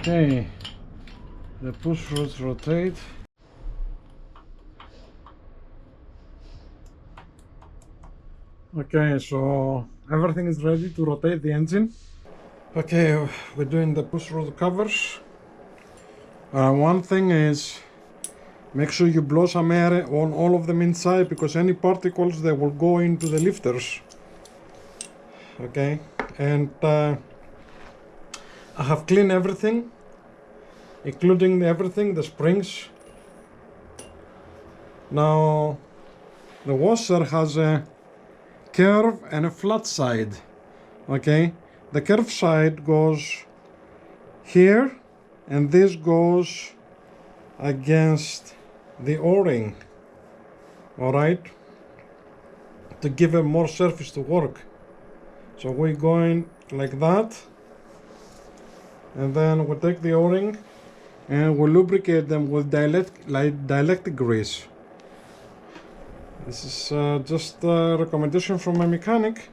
Okay, the pushrods rotate. Okay, so everything is ready to rotate the engine. Okay, we're doing the pushrod covers. One thing is, make sure you blow some air on all of them inside, because any particles, they will go into the lifters. Okay, and I have cleaned everything, including the springs. Now the washer has a curve and a flat side. Okay, the curved side goes here, and this goes against the o-ring, all right, to give it more surface to work. So we're going like that, and then we'll take the o-ring and we'll lubricate them with dielectric grease. This is just a recommendation from a mechanic.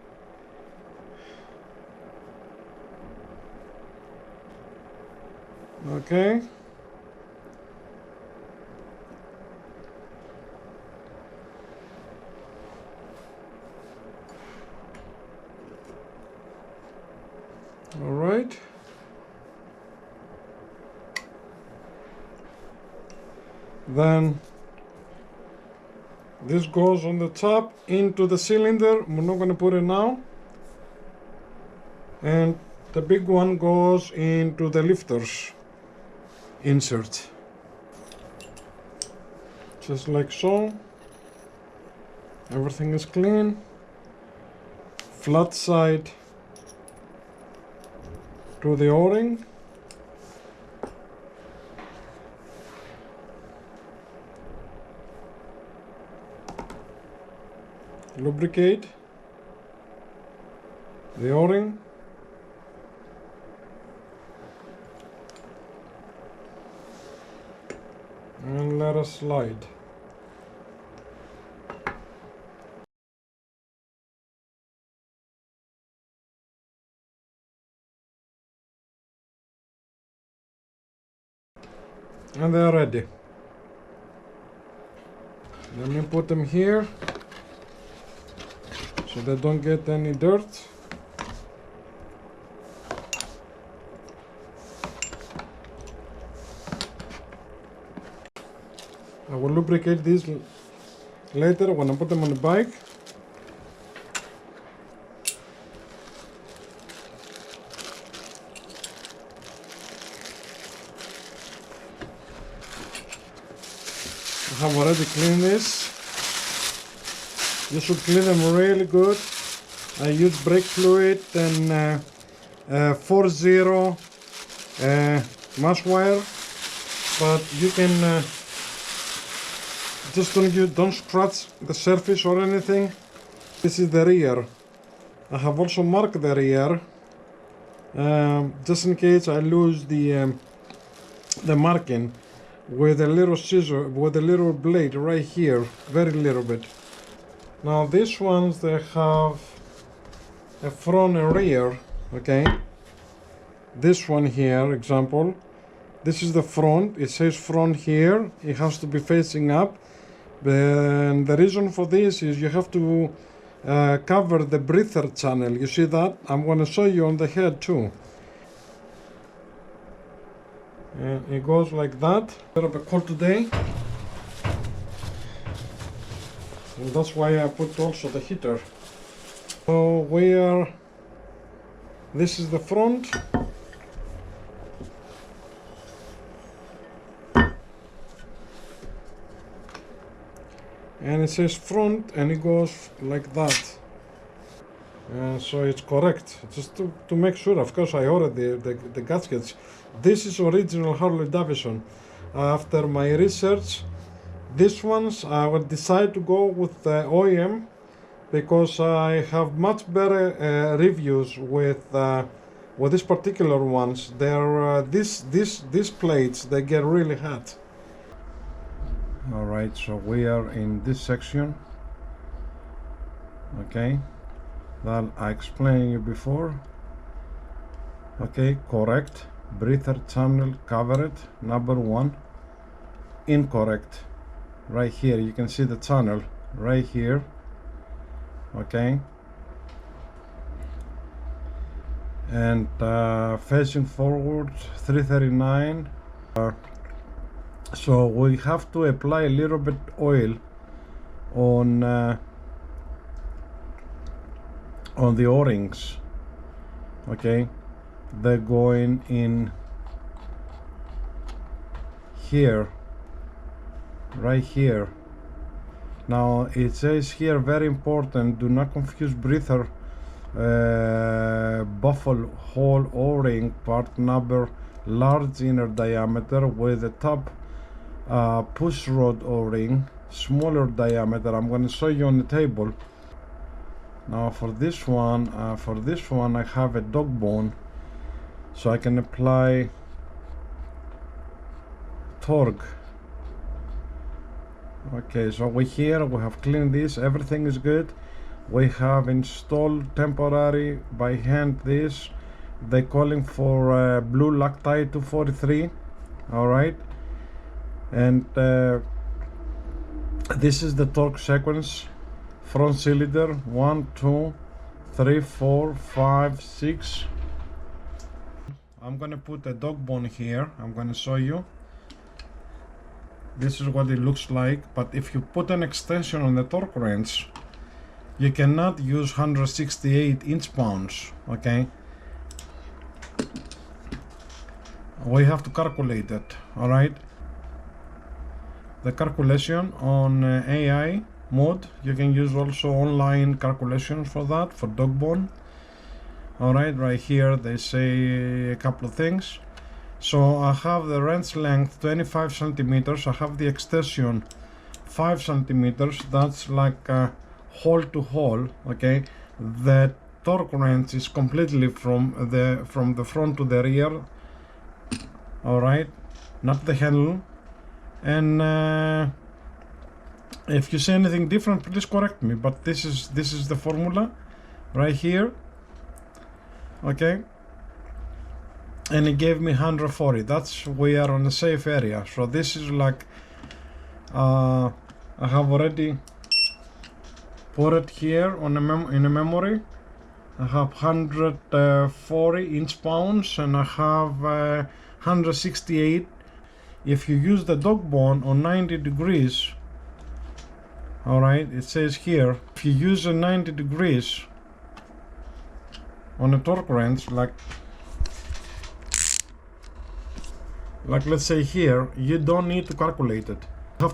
Okay. All right. Then this goes on the top into the cylinder. We're not going to put it now. And the big one goes into the lifters insert. Just like so. Everything is clean. Flat side to the o-ring. Lubricate the o-ring. And let us slide. And they're ready. Let me put them here so they don't get any dirt. I will lubricate these later when I put them on the bike. I have already cleaned this. You should clean them really good. I use brake fluid and 4-0 mass wire, but you can just don't scratch the surface or anything. This is the rear. I have also marked the rear just in case I lose the marking with a little scissor, with a little blade right here, very little bit. Now these ones, they have a front and rear. Okay, this one here, example, this is the front. It says front here. It has to be facing up. And the reason for this is you have to cover the breather channel. You see that? I'm going to show you on the head too. And it goes like that. A bit of a cold today, and that's why I put also the heater. So this is the front. And it says front, and it goes like that. And so it's correct. Just to make sure, of course, I ordered the gaskets. This is original Harley Davidson. After my research, these ones I would decide to go with the OEM because I have much better reviews with these particular ones. They're these plates, they get really hot. All right, so we are in this section. Okay, that I explained you before. Okay, correct. breather channel covered, number 1, incorrect. Right here you can see the channel right here, okay, and facing forward 339. So we have to apply a little bit oil on the O-rings, okay. They're going in here, right here. Now it says here, very important, do not confuse breather buffle hole O-ring part number large inner diameter with the top pushrod O-ring smaller diameter. I'm going to show you on the table. Now for this one I have a dog bone, so I can apply torque. Okay, so we have cleaned this, everything is good. We have installed temporary by hand this, they're calling for blue Loctite 243. all right, and this is the torque sequence. Front cylinder 1 2 3 4 5 6. I'm gonna put a dog bone here. I'm gonna show you. This is what it looks like, but if you put an extension on the torque wrench, you cannot use 168 inch-pounds, okay. We have to calculate it, all right. The calculation on AI mode, you can use also online calculations for that, for dog bone. All right here they say a couple of things. So I have the wrench length 25 centimeters, I have the extension 5 centimeters, that's like hole to hole, okay. The torque wrench is completely from the front to the rear, all right, not the handle. And if you say anything different, please correct me, but this is the formula right here, okay. And it gave me 140. That's, we are on a safe area. So this is like I have already put it here on in a memory. I have 140 inch-pounds and I have 168. If you use the dog bone on 90 degrees, all right, it says here, if you use a 90 degrees on a torque wrench, like let's say here, you don't need to calculate it.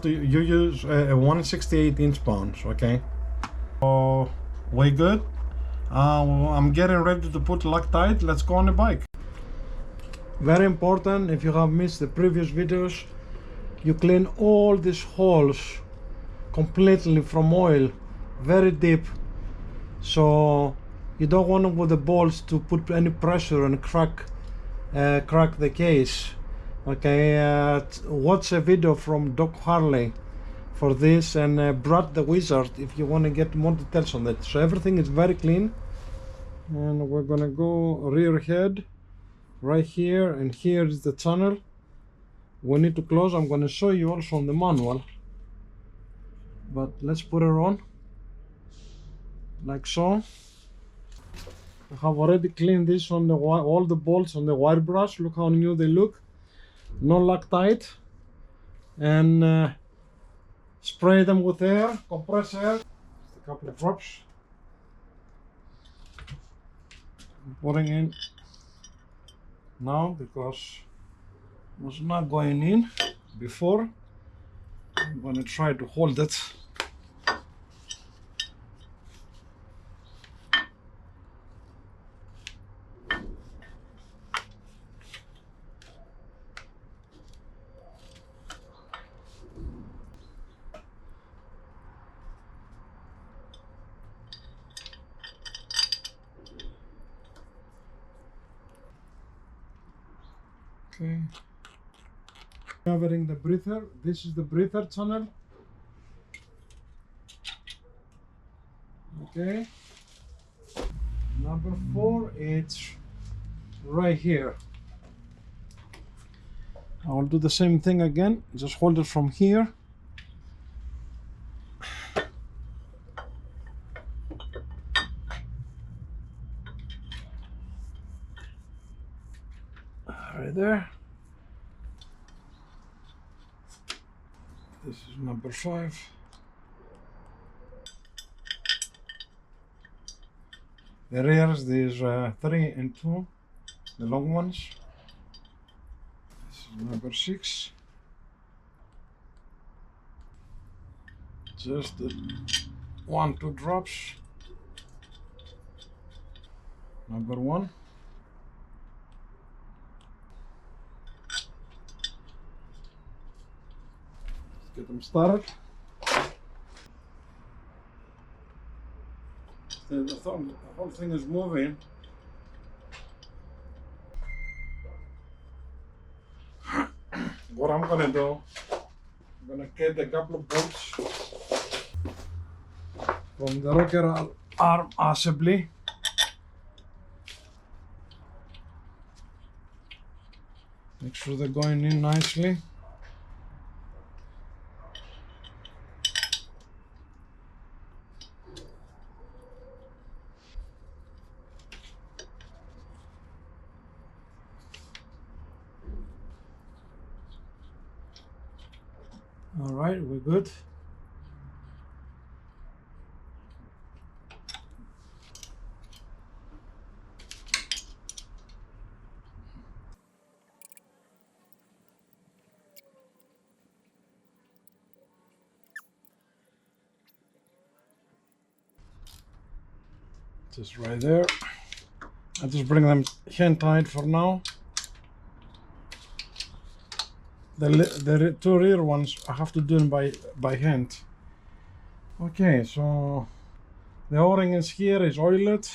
You use a 168 inch-pounds, okay. So we good. I'm getting ready to put Loctite. Let's go on the bike. Very important, if you have missed the previous videos, you clean all these holes completely from oil, very deep, so you don't want with the bolts to put any pressure and crack the case, okay. Watch a video from Doc Harley for this, and Brad the Wizard if you want to get more details on that. So everything is very clean, and we're gonna go rear head right here, and here is the channel. We need to close. I'm going to show you also on the manual, but let's put it on like so. I have already cleaned this on the all the bolts on the wire brush. Look how new they look. No Loctite, and spray them with air, compress air. Just a couple of drops. I'm putting in now because it was not going in before. I'm going to try to hold it. Okay. Covering the breather. This is the breather channel. Okay. Number 4, it's right here. I will do the same thing again, just hold it from here. Right there. This is number 5. The rears, these 3 and 2, the long ones. This is number 6. Just 1-2 drops. Number 1. Let's get them started. The whole thing is moving. What I'm gonna do, I'm gonna get a couple of bolts from the rocker arm assembly. Make sure they're going in nicely. All right, we're good. Just right there. I just bring them hand tied for now. The 2 rear ones I have to do them by hand. Okay, so the O-ring is here, is oiled.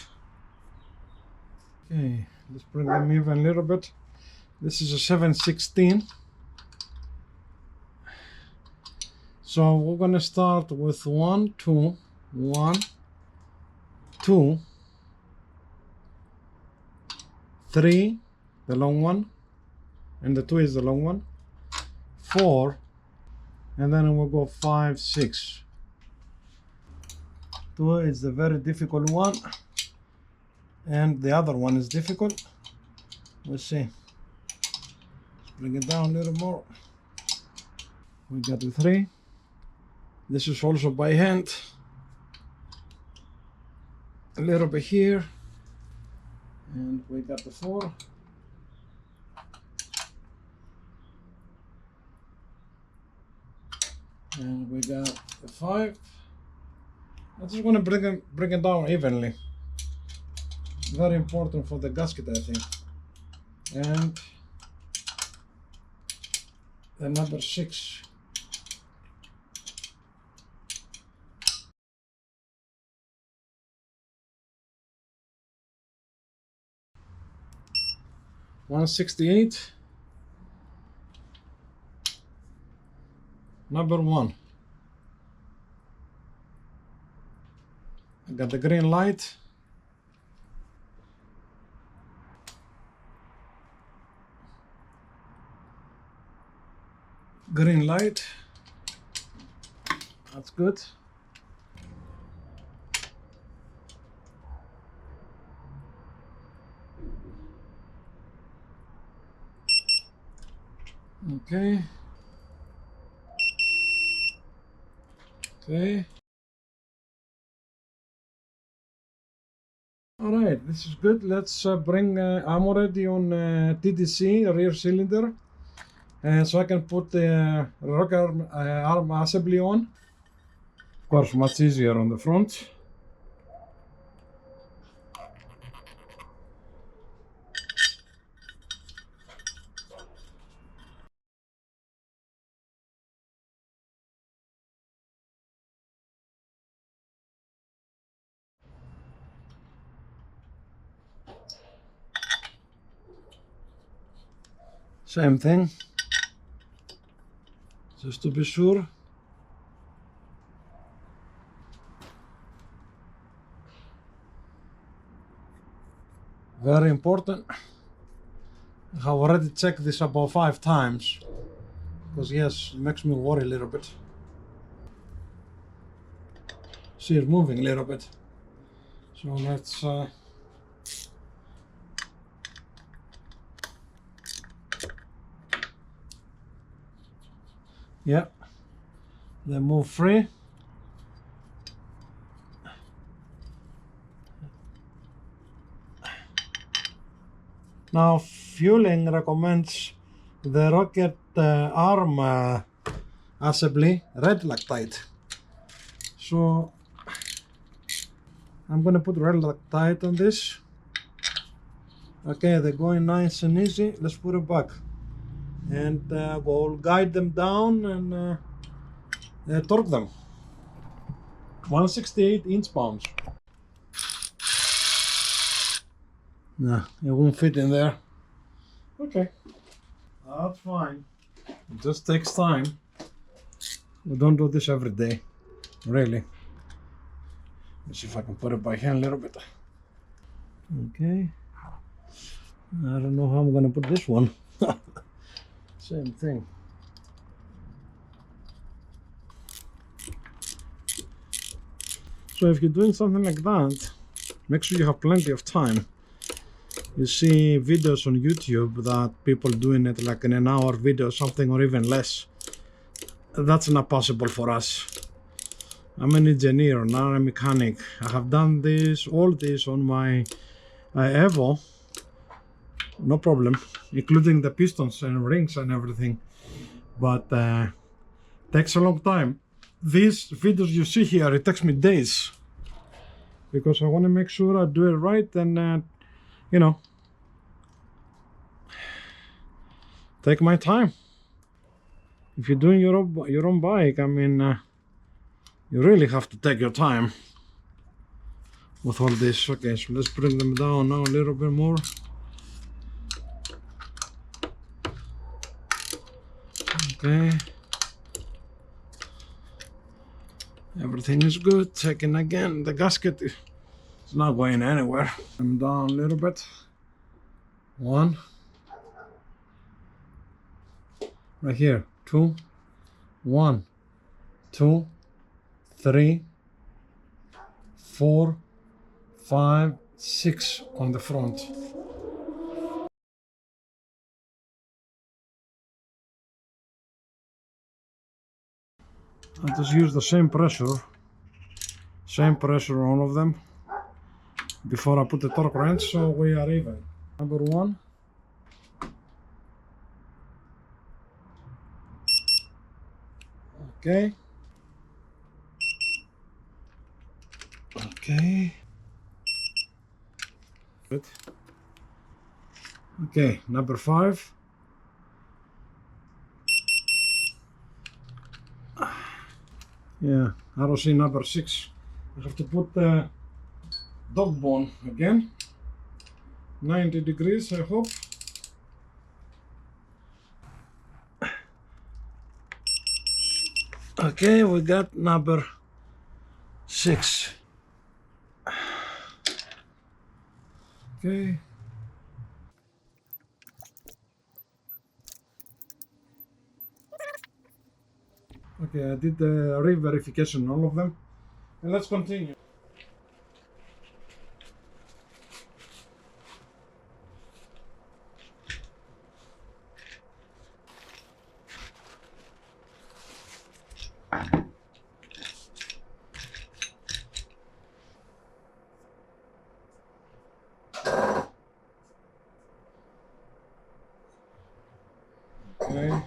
Okay, let's bring them even a little bit. This is a 7/16. So we're gonna start with 1, 2, 1, 2, 3, the long one, and the 2 is the long one, 4, and then we'll go 5, 6. 2 is the very difficult one, and the other one is difficult. Let's see. Bring it down a little more. We got the 3. This is also by hand. A little bit here, and we got the 4. And we got the 5. I just want to bring it down evenly. Very important for the gasket, I think. And the number 6. $168. Number 1. I got the green light. Green light. That's good. Okay. Okay. All right, this is good. Let's bring. I'm already on TDC rear cylinder, so I can put the rocker arm assembly on. Of course, much easier on the front. Same thing, just to be sure. Very important. I have already checked this about 5 times, because yes, it makes me worry a little bit. See, it's moving a little bit. So let's yeah, they move free. Now, Feuling recommends the rocket arm assembly red Loctite. So I'm gonna put red Loctite on this. Okay, they're going nice and easy. Let's put it back, and we'll guide them down and torque them. 168 inch-pounds. Nah, it won't fit in there. Okay, that's fine. It just takes time. We don't do this every day, really. Let's see if I can put it by hand a little bit. Okay. I don't know how I'm gonna put this one. Same thing. So if you're doing something like that, make sure you have plenty of time. You see videos on YouTube that people doing it like in an hour video or something, or even less. That's not possible for us. I'm an engineer, not a mechanic. I have done this, all this on my Evo, no problem, including the pistons and rings and everything. But takes a long time. These videos you see here, it takes me days, because I want to make sure I do it right and you know, take my time. If you're doing your own bike, I mean, you really have to take your time with all this. Okay, so let's bring them down now a little bit more. Okay, everything is good. Checking again, the gasket is not going anywhere. I'm down a little bit. 1, right here, 2, 1, 2, 3, 4, 5, 6 on the front. I just use the same pressure on all of them before I put the torque wrench, so we are even. Number 1. Okay. Okay. Good. Okay, number 5. Yeah, I don't see number 6. I have to put the dog bone again. 90 degrees, I hope. Okay, we got number 6. Okay. Okay, I did the re-verification on all of them. And let's continue. Okay.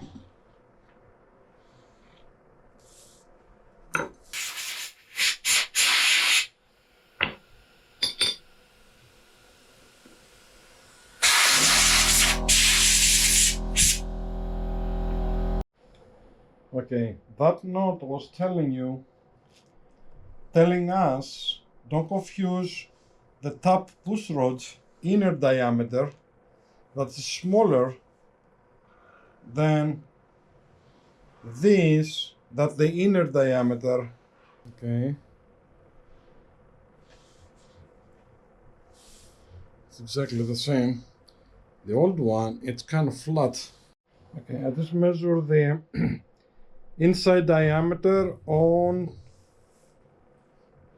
Okay, that note was telling us, don't confuse the top push rod's inner diameter that's smaller than this, that's the inner diameter. Okay. It's exactly the same. The old one, it's kind of flat. Okay, I just measure the inside diameter on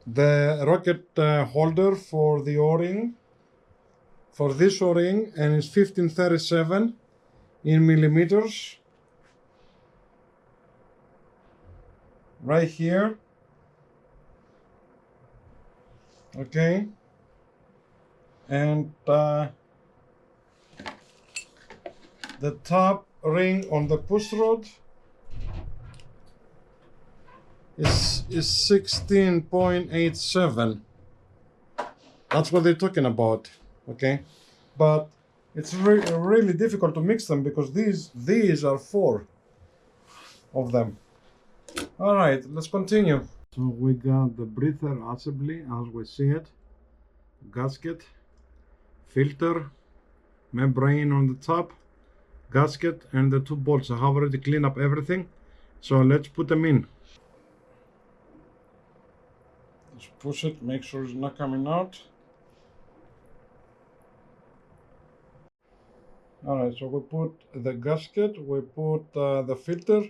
the rocket holder for the O-ring, for this O-ring, and it's 1537 in millimeters. Right here. Okay. And the top ring on the push rod is 16.87. That's what they're talking about. Okay, but it's really difficult to mix them because these are 4 of them. All right, let's continue. So we got the breather assembly as we see it, gasket, filter, membrane on the top, gasket, and the 2 bolts. I have already cleaned up everything, so let's put them in. Just push it, make sure it's not coming out. Alright, so we put the gasket, we put the filter,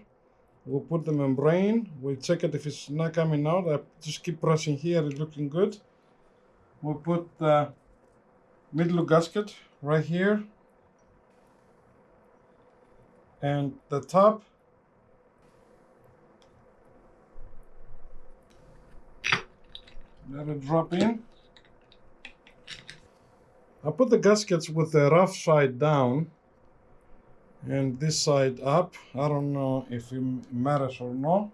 we put the membrane, we check it if it's not coming out. I just keep pressing here, it's looking good. We put the middle gasket right here, and the top. Let it drop in. I put the gaskets with the rough side down and this side up. I don't know if it matters or not.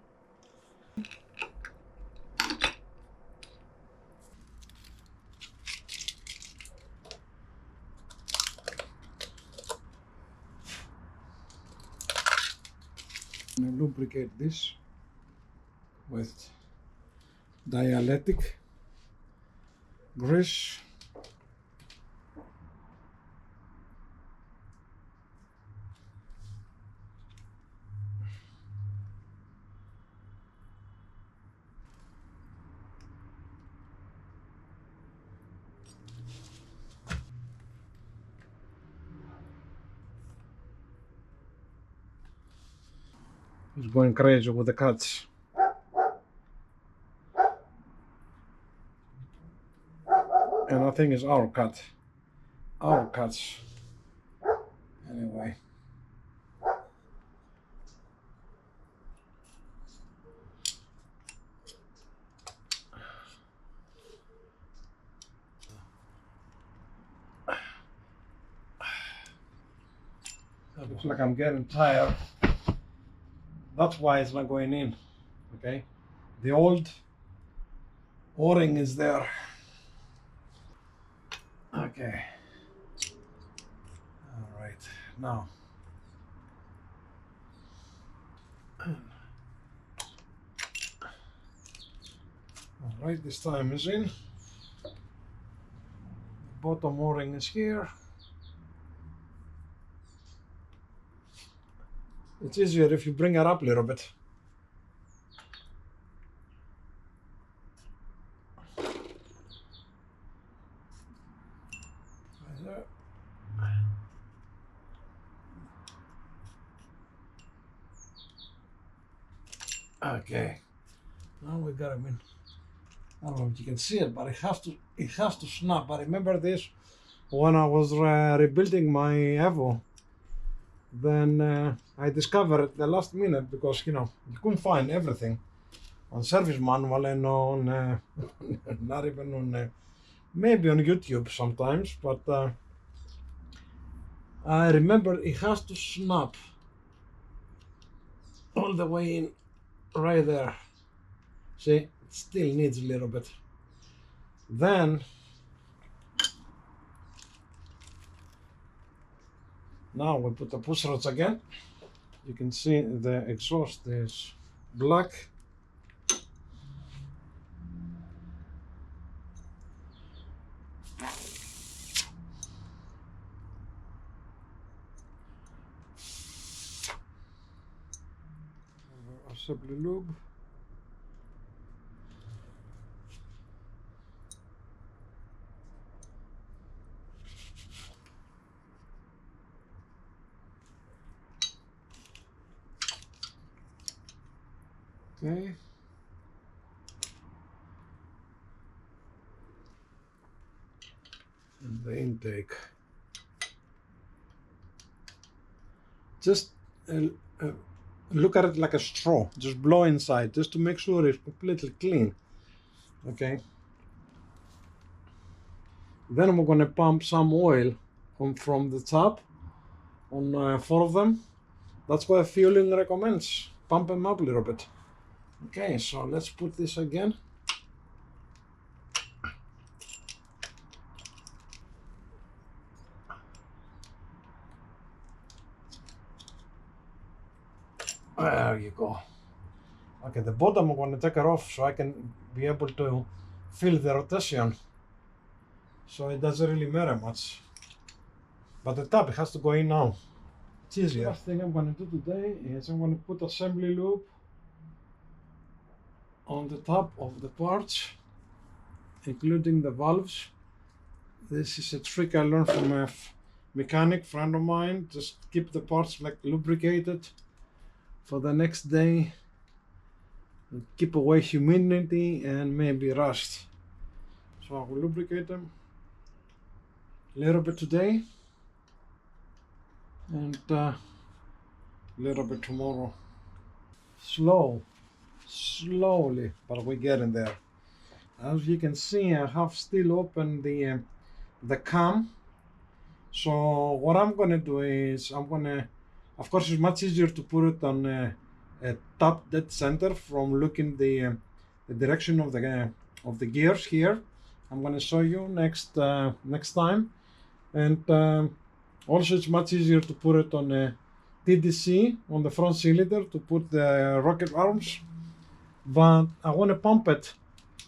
I'm going to lubricate this with dielectric grease. He's going crazy with the cats. And I think it's our cat. Our cats. Anyway. It looks like I'm getting tired. That's why it's not going in. Okay. The old O-ring is there. Okay. All right. Now. All right. This time is in. Bottom O-ring is here. It's easier if you bring it up a little bit. Right there. Okay. Now we got him in. I don't know if you can see it, but it has to snap. I remember this when I was rebuilding my Evo. Then I discovered it the last minute because you couldn't find everything on service manual and on not even on maybe on YouTube sometimes, but I remember it has to snap all the way in right there. See, it still needs a little bit. Then now we put the push rods again. You can see the exhaust is black. Assembly lube. Okay. And the intake. Just look at it like a straw. Just blow inside, just to make sure it's completely clean. Okay. Then we're going to pump some oil from the top on 4 of them. That's what Feuling recommends. Pump them up a little bit. Okay, so let's put this again. There you go. Okay, the bottom I'm going to take it off so I can be able to feel the rotation. So it doesn't really matter much. But the top, it has to go in now. It's easier. The last thing I'm going to do today is I'm going to put assembly loop on the top of the parts, including the valves. This is a trick I learned from a mechanic friend of mine. Just keep the parts like lubricated for the next day. Keep away humidity and maybe rust. So I will lubricate them a little bit today and a little bit tomorrow. Slowly, but we're getting there. As you can see, I have still opened the cam. So what I'm gonna do is of course it's much easier to put it on a top dead center from looking the direction of the gears here. I'm gonna show you next time, and also it's much easier to put it on a TDC on the front cylinder to put the rocket arms. But I want to pump it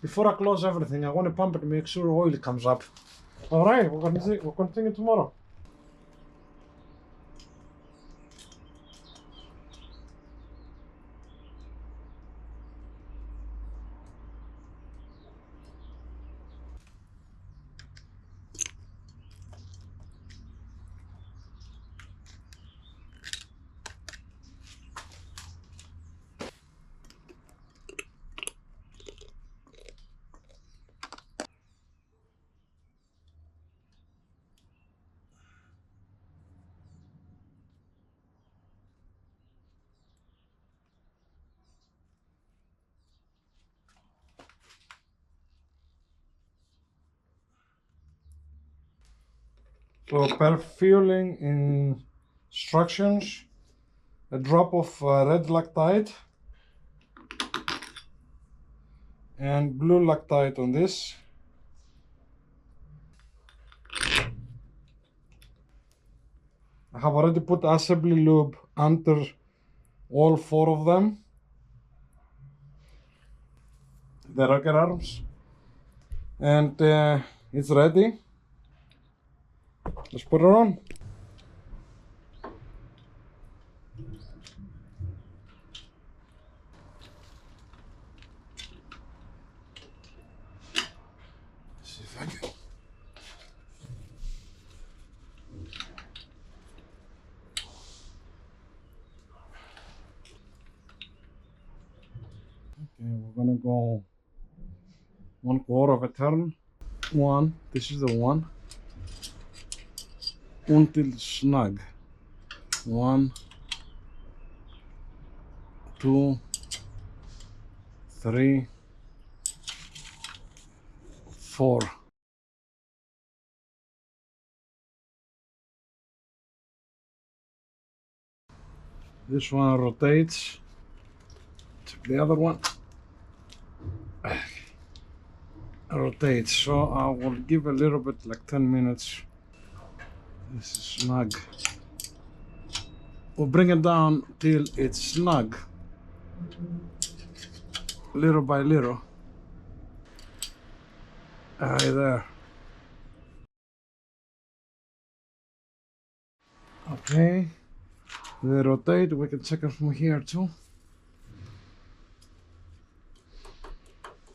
before I close everything. I want to pump it to make sure oil comes up. All right, we'll continue tomorrow. So per Feuling instructions, a drop of red Loctite and blue Loctite on this. I have already put assembly lube under all 4 of them, the rocket arms, and it's ready. Let's put it on. Let's see if I can. Okay, we're gonna go 1/4 of a turn. This is the one. Until snug. 1, 2, 3, 4. This one rotates. The other one rotates. So I will give a little bit, like 10 minutes. This is snug. We'll bring it down till it's snug, little by little. Right there. Okay, they rotate. We can check it from here too.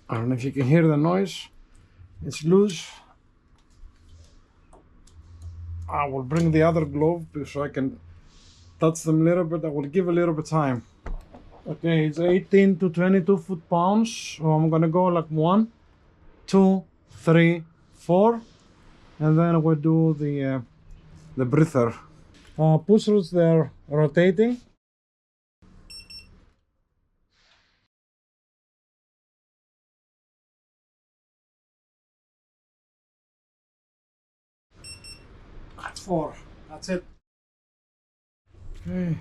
I don't know if you can hear the noise. It's loose. I will bring the other glove so I can touch them a little bit. I will give a little bit time. Okay, it's 18 to 22 foot-pounds. So I'm gonna go like 1, 2, 3, 4, and then we'll do the breather. Pushrods, they're rotating. At 4, that's it. Okay.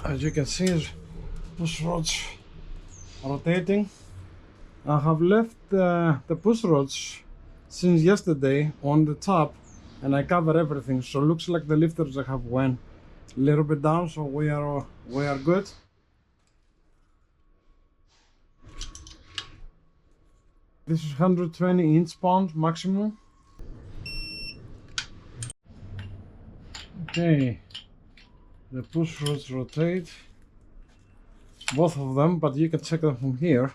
As you can see, pushrods rotating. I have left the pushrods since yesterday on the top, and I cover everything, so it looks like the lifters I have went a little bit down, so we are good. This is 120 inch-pounds maximum. Okay, the pushrods rotate, both of them, but you can check them from here.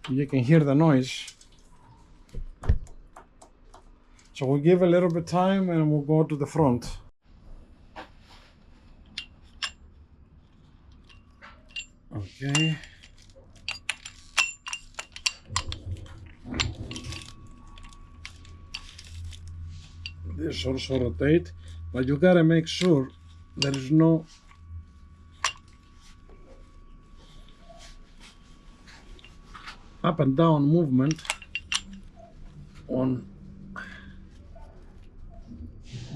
You can hear the noise. So we'll give a little bit time and we'll go to the front. Okay. This also rotate, but you gotta make sure there is no up and down movement on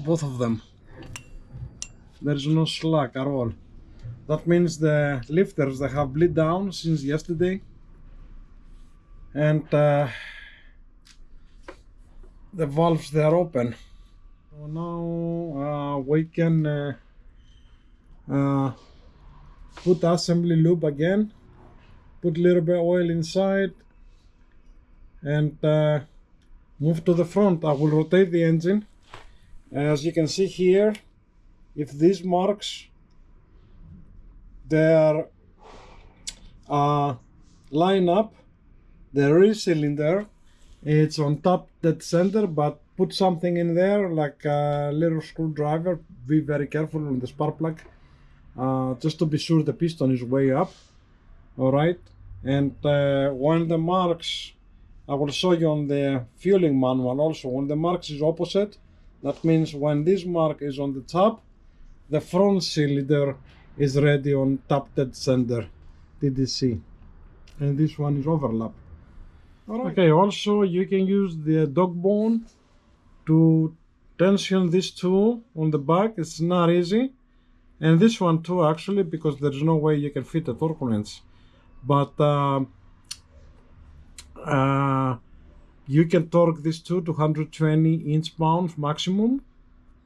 both of them. There is no slack at all. That means the lifters, they have bleed down since yesterday, and the valves, they are open. So now we can put assembly lube again, put a little bit of oil inside, and move to the front. I will rotate the engine. As you can see here, if these marks, they are line up, the rear cylinder, it's on top dead center, but put something in there like a little screwdriver. Be very careful on the spark plug, just to be sure the piston is way up. All right, and when the marks, I will show you on the fueling manual also, when the marks is opposite, that means when this mark is on the top, the front cylinder is ready on top dead center, TDC, and this one is overlap. All right. Okay, also you can use the dog bone to tension this tool on the back. It's not easy, and this one too actually, because there's no way you can fit a torque wrench, but you can torque this to 120 inch-pounds maximum.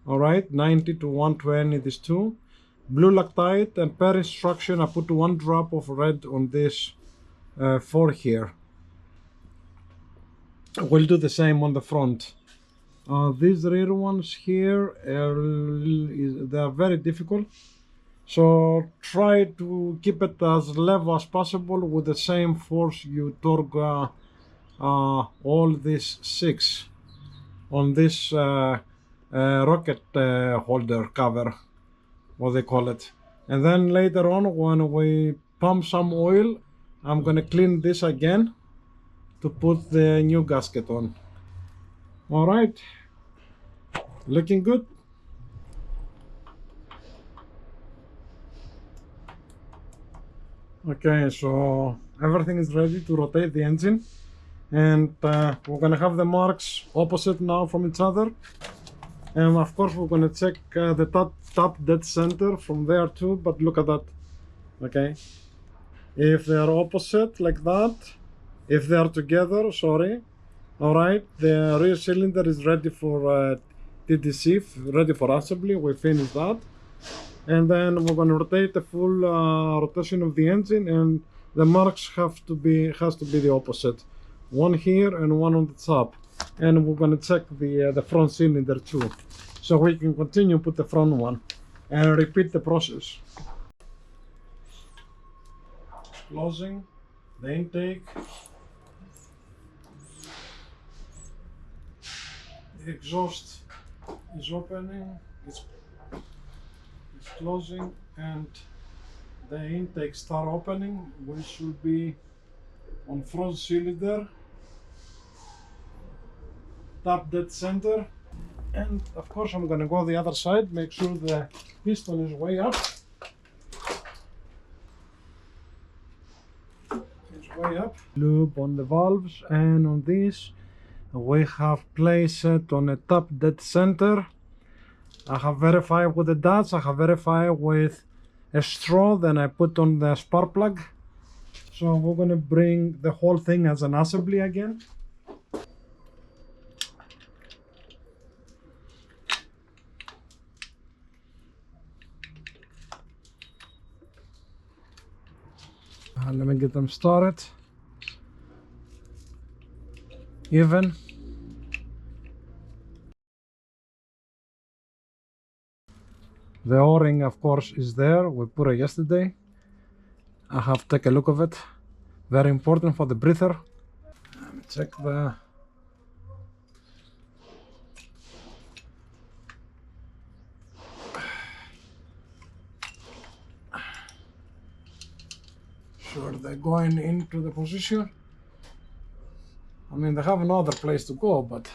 All right, 90 to 120 this two. Blue Loctite, and per instruction I put 1 drop of red on this 4 here. We'll do the same on the front. These rear ones here, they are very difficult, so try to keep it as level as possible with the same force you torque all these 6 on this rocket holder cover, what they call it. And then later on, when we pump some oil, I'm gonna clean this again to put the new gasket on. All right, looking good. Okay, so everything is ready to rotate the engine, and we're gonna have the marks opposite now from each other, and of course we're gonna check the top dead center from there too. But look at that. Okay, if they are opposite like that, if they are together, sorry. All right, the rear cylinder is ready for TDC, ready for assembly. We finished that, and then we're going to rotate the full rotation of the engine, and the marks has to be the opposite, one here and one on the top. And we're going to check the front cylinder too, so we can continue put the front one and repeat the process. Closing the intake. The exhaust is opening, is closing and the intake start opening, which should be on front cylinder, top dead center, and of course I'm gonna go the other side, make sure the piston is way up. It's way up. Loop on the valves, and on this we have placed it on a top dead center. I have verified with the dots, I have verified with a straw, then I put on the spark plug. So we're gonna bring the whole thing as an assembly again. Let me get them started. Even. The O-ring, of course, is there. We put it yesterday. I have to take a look of it. Very important for the breather. Let me check the... Sure they're going into the position. I mean, they have another place to go, but...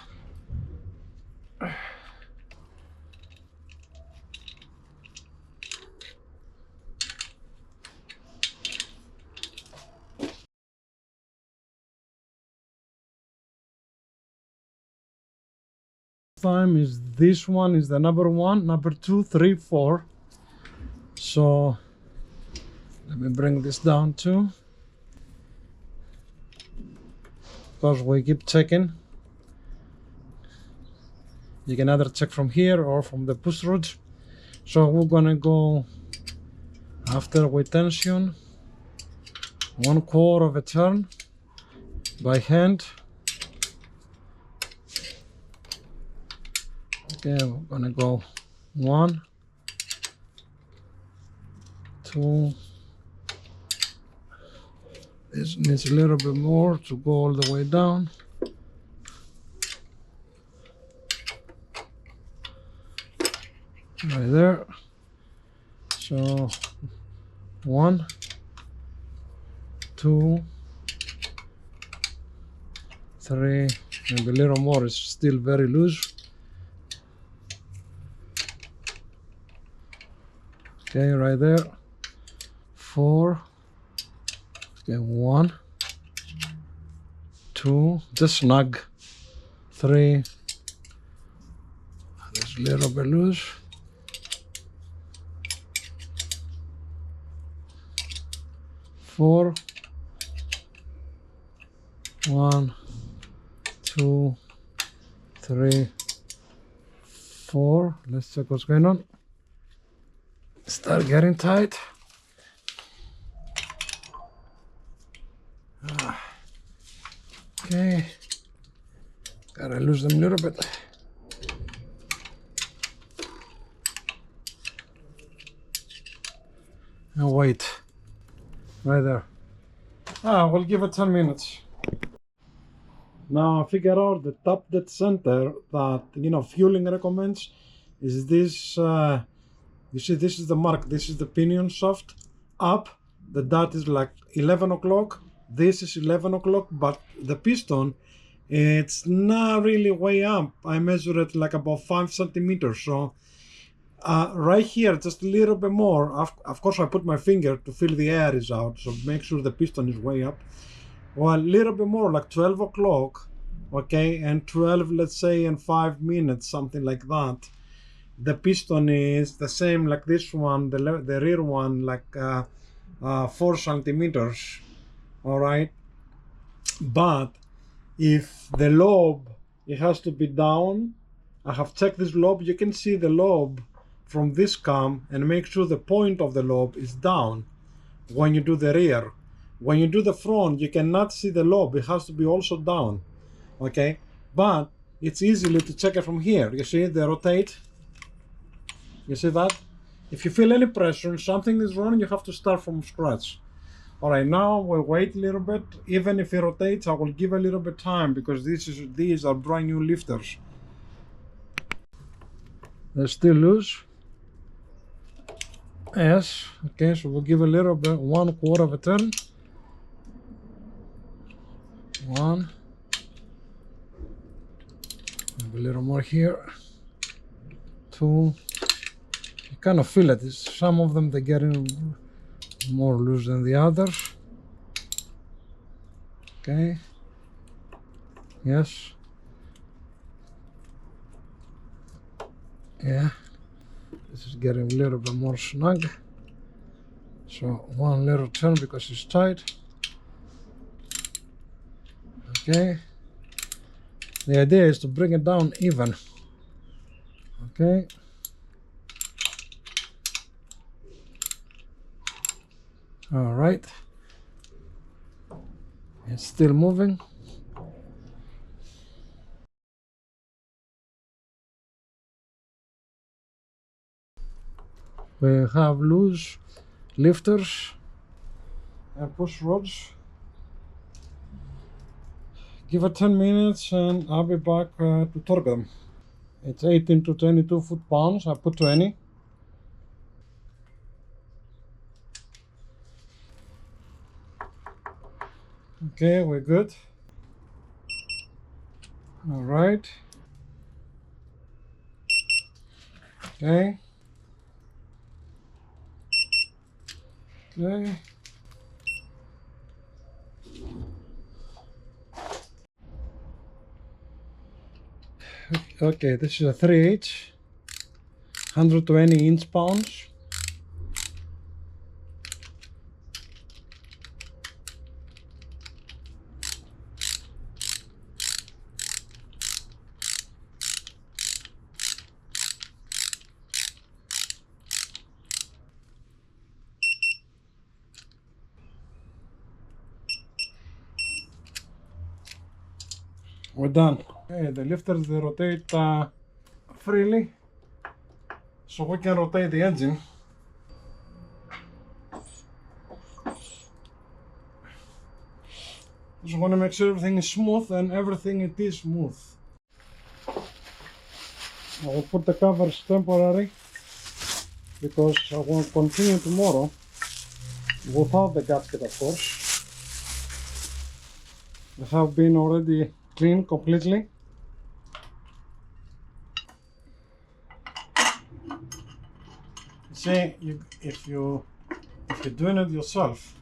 time is this one is the number 1, number 2, 3, 4. So let me bring this down too, because we keep checking. You can either check from here or from the push rods. So we're gonna go after with tension 1/4 of a turn by hand. Okay, we're gonna go 1, 2. This needs a little bit more to go all the way down. Right there. So 1, 2, 3, maybe a little more. It's still very loose. Okay, right there. 4. Okay, 1, 2, just snug. 3. There's a little bit loose. 4. 1, 2, 3, 4. Let's check what's going on. Start getting tight. Okay, gotta lose them a little bit. And wait, right there. We'll give it 10 minutes. Now figure out the top dead center that, you know, Feuling recommends is this. You see, this is the mark, this is the pinion shaft up. The dot is like 11 o'clock. This is 11 o'clock, but the piston, it's not really way up. I measure it like about 5 centimeters. So right here, just a little bit more. Of course, I put my finger to feel the air is out. So make sure the piston is way up. Well, a little bit more, like 12 o'clock. Okay, and 12, let's say in 5 minutes, something like that. The piston is the same like this one, the rear one, like 4 centimeters. All right, but if the lobe, it has to be down. I have checked this lobe. You can see the lobe from this cam and make sure the point of the lobe is down when you do the rear. When you do the front, you cannot see the lobe. It has to be also down. Okay, but it's easily to check it from here. You see the rotate. You see that? If you feel any pressure and something is wrong, you have to start from scratch. All right, now we'll wait a little bit. Even if it rotates, I will give a little bit time because these are brand new lifters. They're still loose. Yes, okay, so we'll give a little bit, 1/4 of a turn. 1. Maybe a little more here. 2. You kind of feel it. Some of them, they're getting more loose than the others. Okay. Yes. Yeah. This is getting a little bit more snug. So 1 little turn because it's tight. Okay. The idea is to bring it down even. Okay. All right. It's still moving. We have loose lifters and push rods. Give it 10 minutes and I'll be back to torque them. It's 18 to 22 foot-pounds. I put 20. Okay, we're good. All right. Okay. Okay. Okay, this is a 3/8, 120 inch-pounds. We're done. Okay, the lifters, they rotate freely, so we can rotate the engine. Just want to make sure everything is smooth, and everything it is smooth. I will put the covers temporary because I will continue tomorrow without the gasket, of course. They have been already cleaned completely. See, if you're doing it yourself,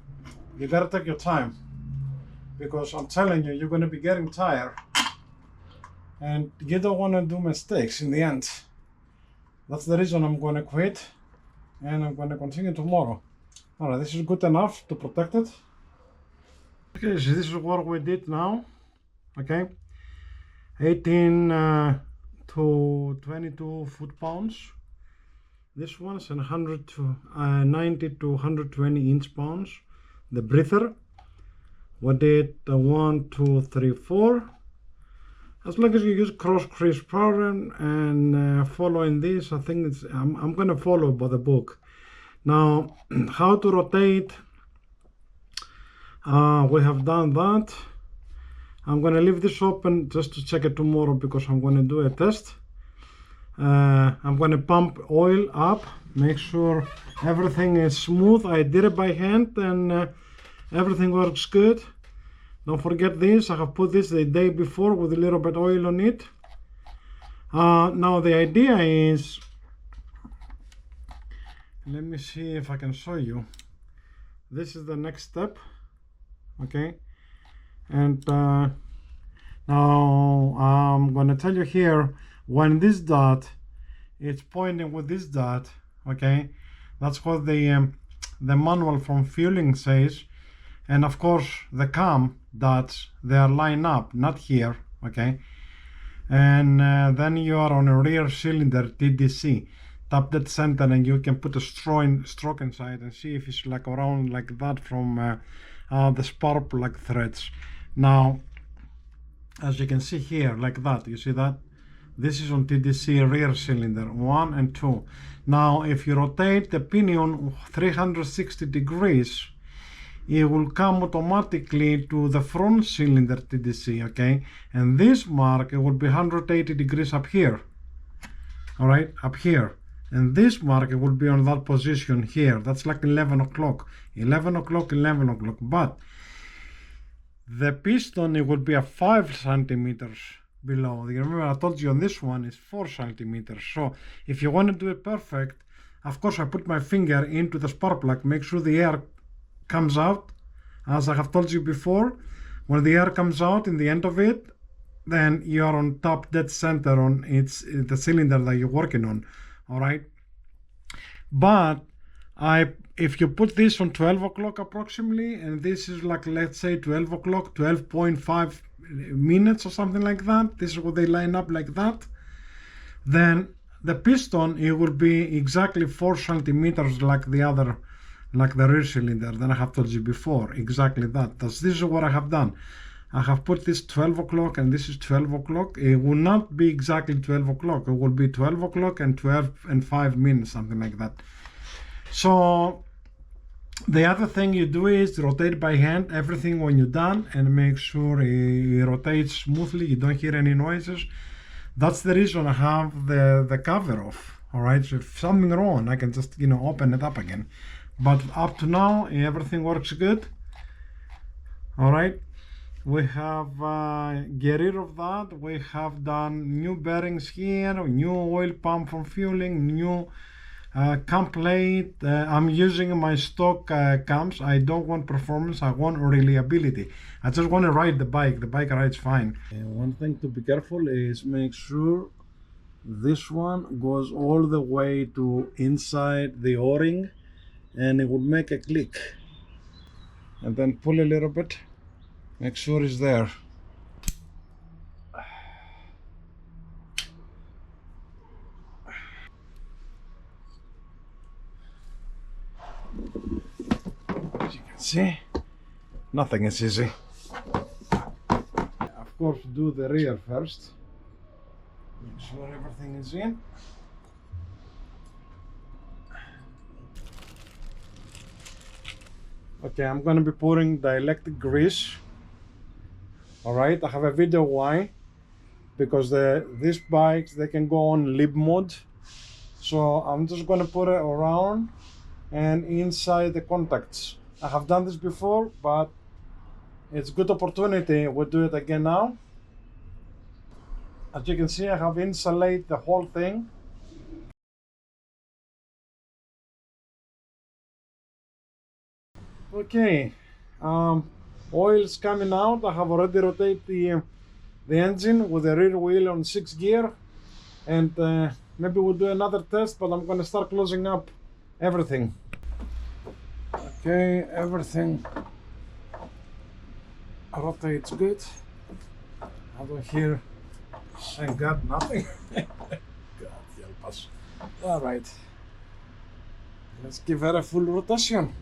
you gotta take your time, because I'm telling you, you're gonna be getting tired, and you don't want to do mistakes in the end. That's the reason I'm gonna quit, and I'm gonna continue tomorrow. All right, this is good enough to protect it. Okay, so this is what we did now. Okay, 18 to 22 foot-pounds. This one's 100 to 90 to 120 inch-pounds. The breather, we did 1, 2, 3, 4. As long as you use cross crease pattern and following this, I think it's I'm gonna follow by the book. Now, how to rotate? We have done that. I'm gonna leave this open just to check it tomorrow because I'm gonna do a test. I'm gonna pump oil up, make sure everything is smooth. I did it by hand and everything works good. Don't forget this, I have put this the day before with a little bit oil on it. Now the idea is, let me see if I can show you. This is the next step, okay? And now I'm gonna tell you here, when this dot is pointing with this dot, okay, that's what the manual from Feuling says. And of course the cam dots, they are lined up, not here, okay. And then you are on a rear cylinder TDC, tap that center and you can put a stroke inside and see if it's like around like that from the spark plug threads. Now, as you can see here, like that, you see that? This is on TDC rear cylinder, 1 and 2. Now, if you rotate the pinion 360 degrees, it will come automatically to the front cylinder TDC, okay? And this mark, it will be 180 degrees up here, all right, up here. and this marker will be on that position here. That's like 11 o'clock, 11 o'clock, 11 o'clock. But the piston, it will be a 5 centimeters below. You remember I told you on this one is 4 centimeters. So if you want to do it perfect, of course I put my finger into the spark plug, make sure the air comes out. As I have told you before, when the air comes out in the end of it, then you are on top dead center on the cylinder that you're working on. All right, but if you put this on 12 o'clock approximately, and this is like, let's say 12 o'clock, 12.5 minutes or something like that, this is what they line up like that, then the piston, it will be exactly 4 centimeters like the other, like the rear cylinder that I have told you before, exactly that. This is what I have done. I have put this 12 o'clock and this is 12 o'clock. It will not be exactly 12 o'clock. It will be 12 o'clock and 12 and 5 minutes, something like that. So the other thing you do is rotate by hand everything when you're done and make sure it rotates smoothly. You don't hear any noises. That's the reason I have the cover off. All right, so if something wrong, I can just, open it up again. But up to now, everything works good. All right. We have get rid of that. We have done new bearings here, new oil pump for fueling, new cam plate. I'm using my stock cams. I don't want performance, I want reliability. I just want to ride the bike. The bike rides fine. And one thing to be careful is make sure this one goes all the way to inside the o-ring, and it will make a click. And then pull a little bit. Make sure it's there. As you can see, nothing is easy. Of course, do the rear first. Make sure everything is in. Okay, I'm going to be pouring the electric grease. All right, I have a video why, because these bikes, they can go on lib mode. So I'm just going to put it around and inside the contacts. I have done this before, but it's a good opportunity. We'll do it again now. As you can see, I have insulated the whole thing. Okay. Oil is coming out. I have already rotated the engine with the rear wheel on 6 gear, and maybe we'll do another test, but I'm going to start closing up everything. Okay, everything rotates good. I don't hear, thank God, nothing. God help us. All right, let's give her a full rotation.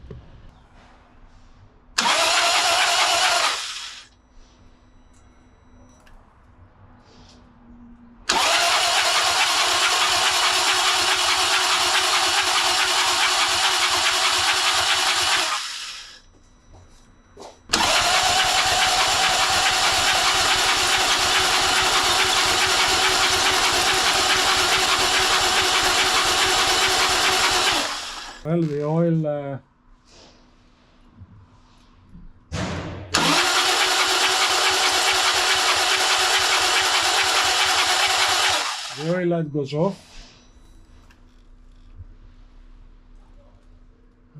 Well, the oil light goes off.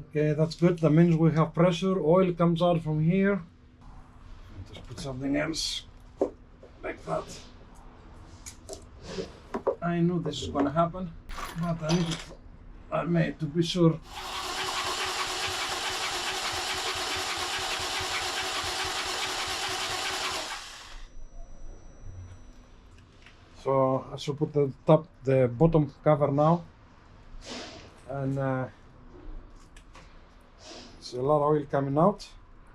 Okay, that's good. That means we have pressure. Oil comes out from here. Just put something else like that. I knew this is going to happen, but I need I made to be sure. So I should put the bottom cover now, and it's a lot of oil coming out,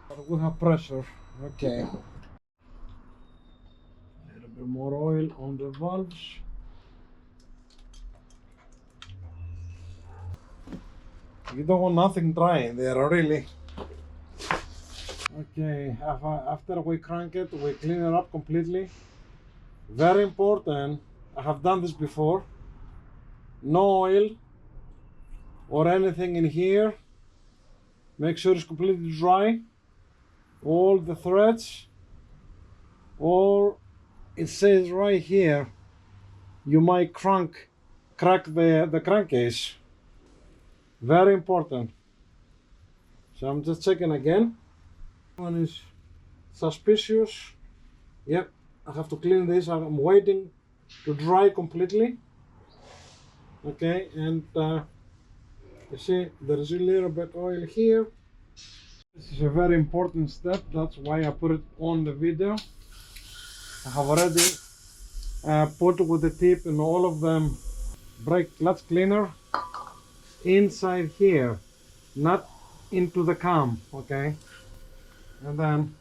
but we have pressure. Okay, a little bit more oil on the valves. You don't want nothing drying there, really. Okay, after we crank it, we clean it up completely. Very important, I have done this before. No oil or anything in here. Make sure it's completely dry, all the threads, or it says right here you might crack the crankcase. Very important. So I'm just checking again. One is suspicious. Yep, I have to clean this. I'm waiting to dry completely. Okay, and you see there is a little bit oil here. This is a very important step, that's why I put it on the video. I have already put with the tip and all of them brake clutch cleaner inside here, not into the cam, okay? And then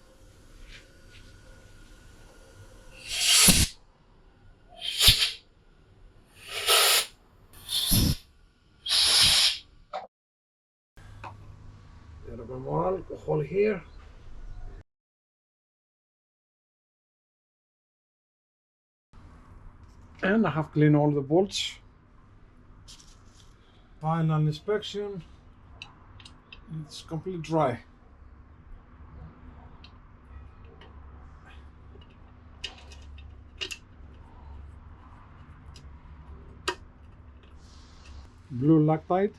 a little bit more alcohol here. And I have cleaned all the bolts. Final inspection. It's completely dry. Blue Loctite.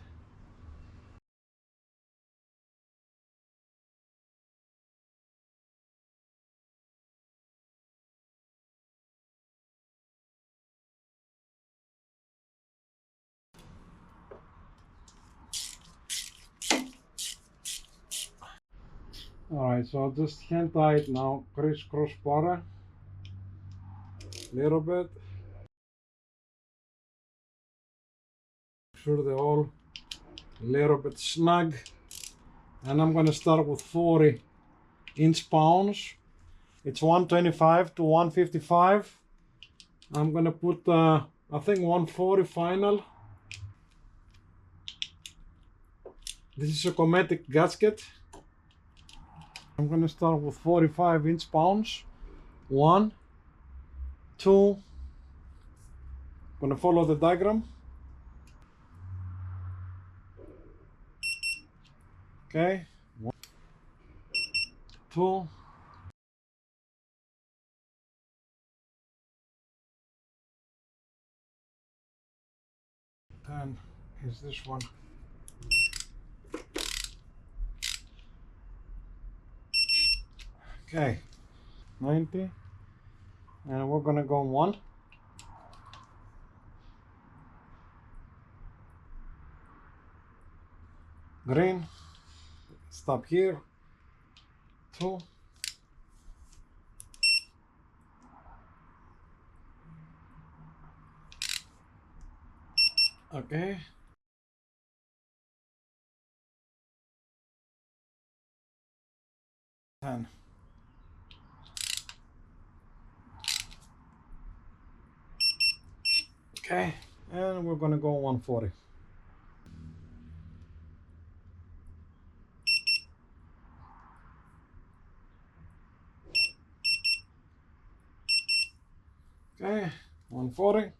Alright, so I'll just hand tie it now, crisscross para, little bit. Sure they're all a little bit snug. And I'm gonna start with 40 inch-pounds. It's 125 to 155. I'm gonna put, I think 140 final. This is a Cometic gasket. I'm gonna start with 45 inch-pounds. 1, 2. Gonna follow the diagram. Okay. 1, 2. 10 is this one. Okay, 90, and we're gonna go 1. Green, stop here. 2. Okay. Ten. Okay, and we're gonna go 140. Okay, 140.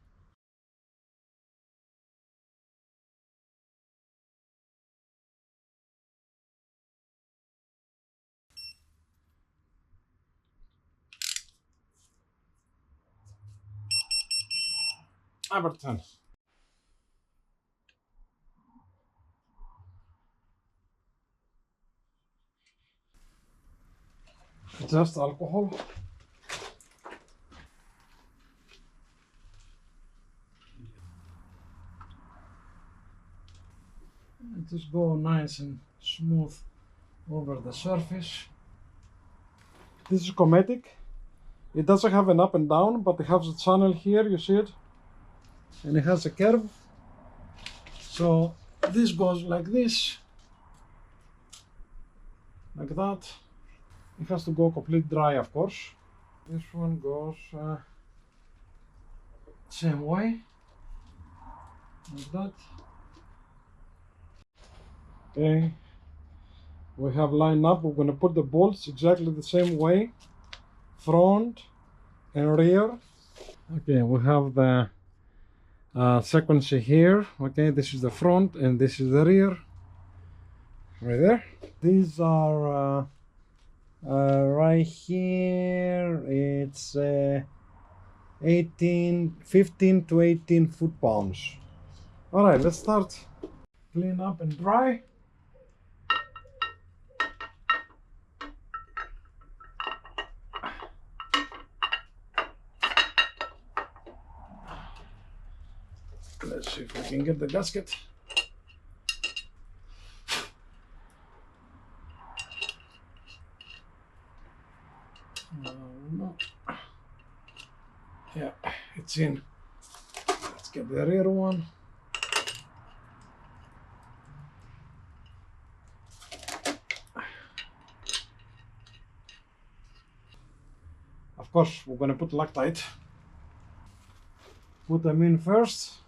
About 10. Just alcohol. And just go nice and smooth over the surface. This is Cometic. It doesn't have an up and down, but it has a channel here, you see it? And it has a curve. So this goes like this, like that. It has to go complete dry, of course. This one goes same way, like that. Okay, we have lined up. We're going to put the bolts exactly the same way, front and rear. Okay, we have the sequence here. Okay, this is the front and this is the rear, right there. These are right here, it's 15 to 18 foot-pounds. All right, let's start. Clean up and dry. Let's see if we can get the gasket. No. Yeah, it's in. Let's get the rear one. Of course, we're gonna put Loctite. Put them in first.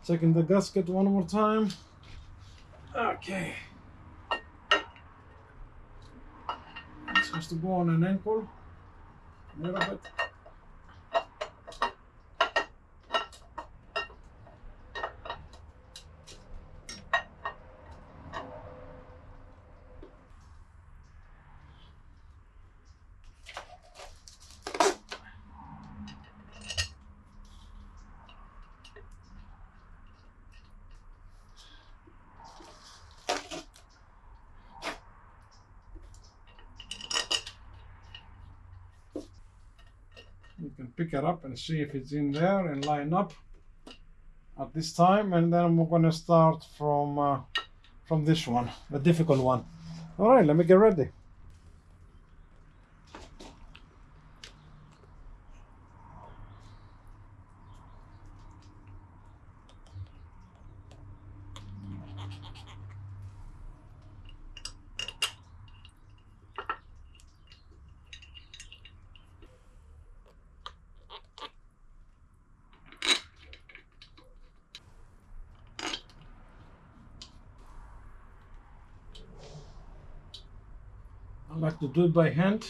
Checking the gasket one more time. Okay. This has to go on an ankle. A little bit. You can pick it up and see if it's in there and line up at this time, and then we're going to start from this one, the difficult one. All right, let me get ready. I like to do it by hand.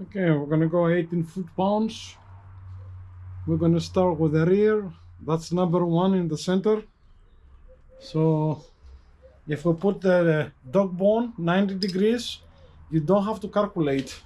Okay, we're gonna go 18 foot-pounds. We're gonna start with the rear. That's number one in the center. So if we put the dog bone 90 degrees, you don't have to calculate.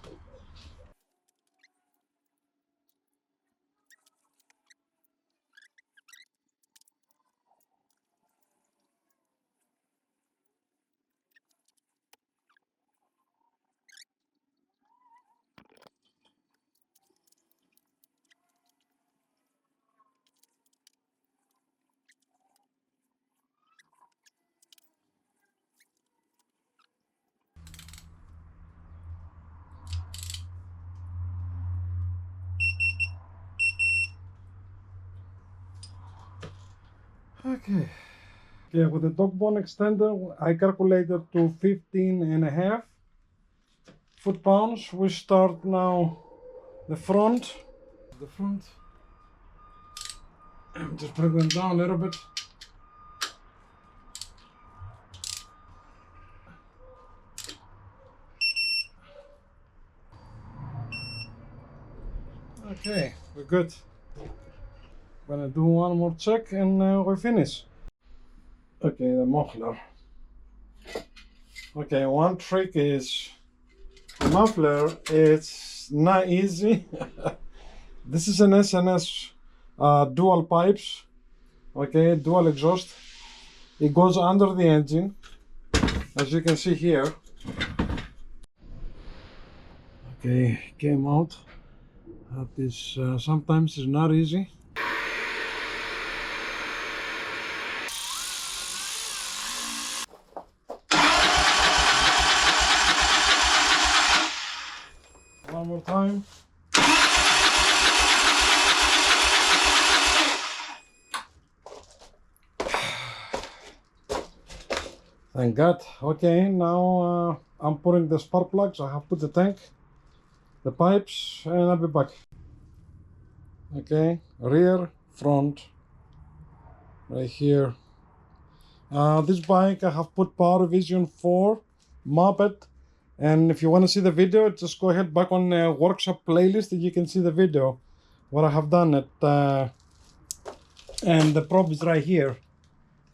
Okay. Yeah, with the dog bone extender, I calculated to 15.5 foot-pounds. We start now the front. Just bring them down a little bit. Okay, we're good. Gonna do one more check and we finish. Okay, the muffler. Okay, one trick is the muffler. It's not easy. This is an SNS dual pipes. Okay, dual exhaust. It goes under the engine, as you can see here. Okay, came out. That is sometimes it's not easy. One more time. Thank God. Okay, now I'm putting the spark plugs. I have put the tank. the pipes, and I'll be back. Okay, rear, front, right here. This bike I have put Power Vision 4 Moped, and if you want to see the video, just go ahead back on the workshop playlist and you can see the video what I have done it. And the probe is right here,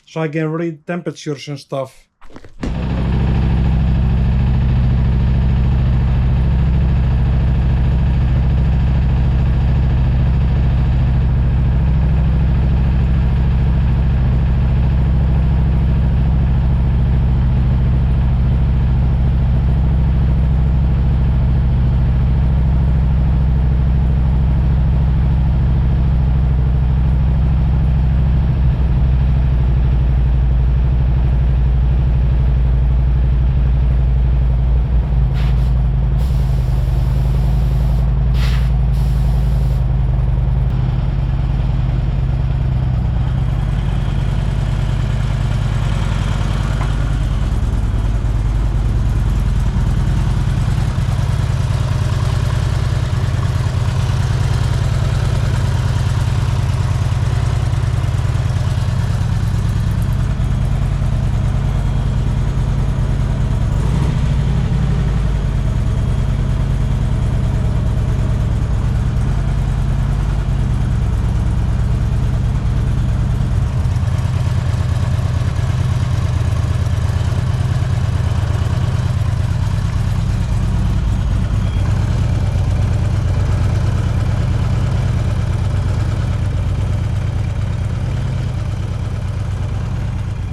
so I can read temperatures and stuff.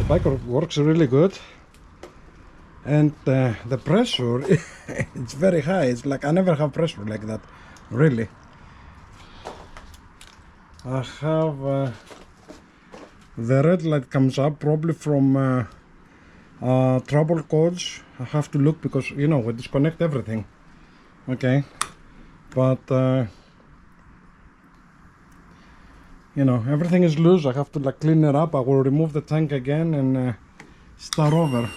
Bike works really good, and the pressure it's very high. It's like I never have pressure like that, really. I have the red light comes up probably from trouble codes. I have to look because you know we disconnect everything. Okay, but you know, everything is loose. I have to like clean it up. I will remove the tank again and start over.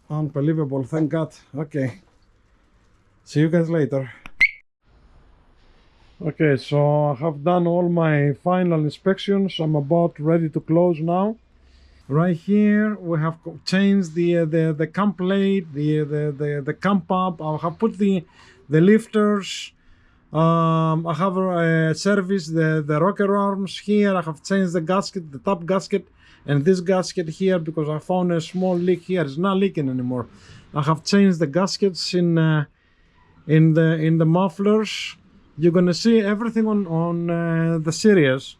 Unbelievable, thank God. Okay, see you guys later. Okay, so I have done all my final inspections. I'm about ready to close now. Right here we have changed the cam plate, the cam pump. I have put the lifters. I have serviced the rocker arms here. I have changed the gasket, the top gasket, and this gasket here because I found a small leak here. It's not leaking anymore. I have changed the gaskets in the mufflers. You're gonna see everything on the series.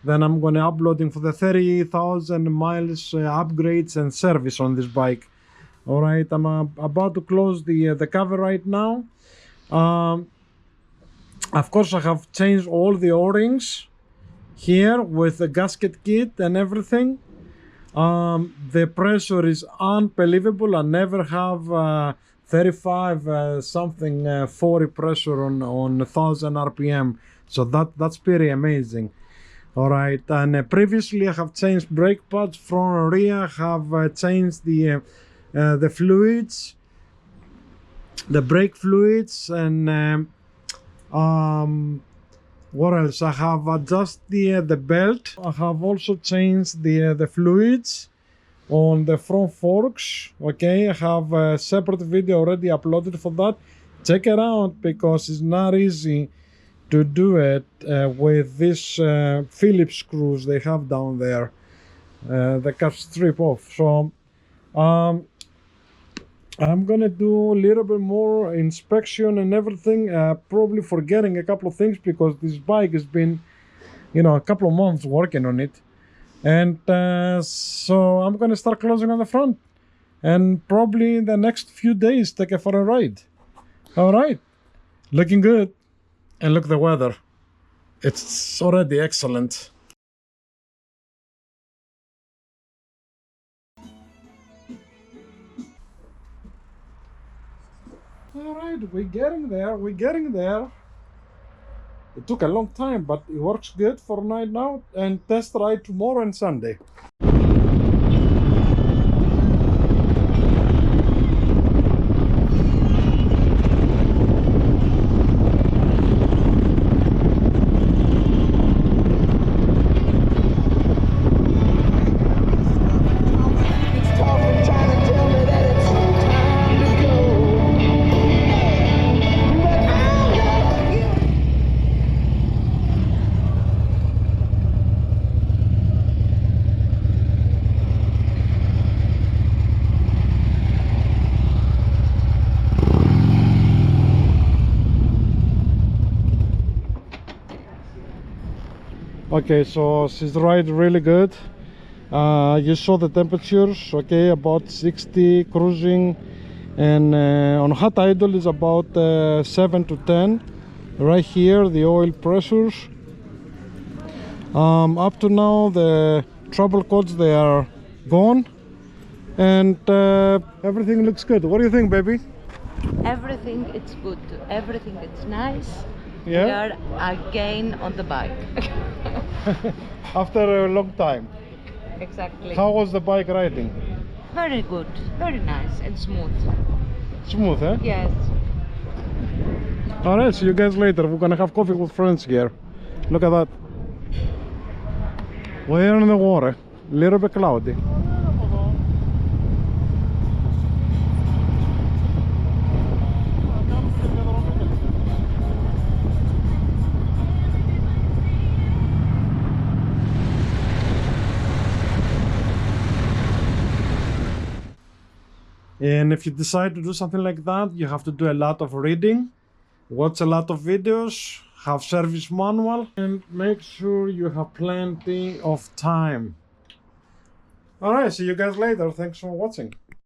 Then I'm gonna uploading for the 30,000 miles upgrades and service on this bike. All right, I'm about to close the cover right now. Of course, I have changed all the O-rings here with the gasket kit and everything. The pressure is unbelievable. I never have 35 something 40 pressure on 1000 RPM. So that's pretty amazing. All right, and previously I have changed brake pads front and rear. I have changed the fluids, the brake fluids, and what else? I have adjusted the belt. I have also changed the fluids on the front forks. Okay, I have a separate video already uploaded for that. Check it out because it's not easy to do it with this Phillips screws they have down there. They can strip off. So I'm gonna do a little bit more inspection and everything, probably forgetting a couple of things because this bike has been, you know, a couple of months working on it. And so I'm gonna start closing on the front and probably in the next few days take it for a ride. All right, looking good. And look at the weather, it's already excellent. All right, we're getting there, we're getting there. It took a long time, but it works good for night out and test ride tomorrow and Sunday. Okay, so she's ride really good. You saw the temperatures, okay, about 60 cruising, and on hot idle is about 7 to 10. Right here the oil pressures, up to now the trouble codes, they are gone, and everything looks good. What do you think, baby? Everything it's good, everything it's nice. Yeah? We are again on the bike. After a long time. Exactly. How was the bike riding? Very good, very nice and smooth. Smooth, eh? Yes. Alright, see you guys later. We're gonna have coffee with friends here. Look at that. We're in the water, a little bit cloudy. And if you decide to do something like that, you have to do a lot of reading, watch a lot of videos, have service manual, and make sure you have plenty of time. Alright, see you guys later. Thanks for watching.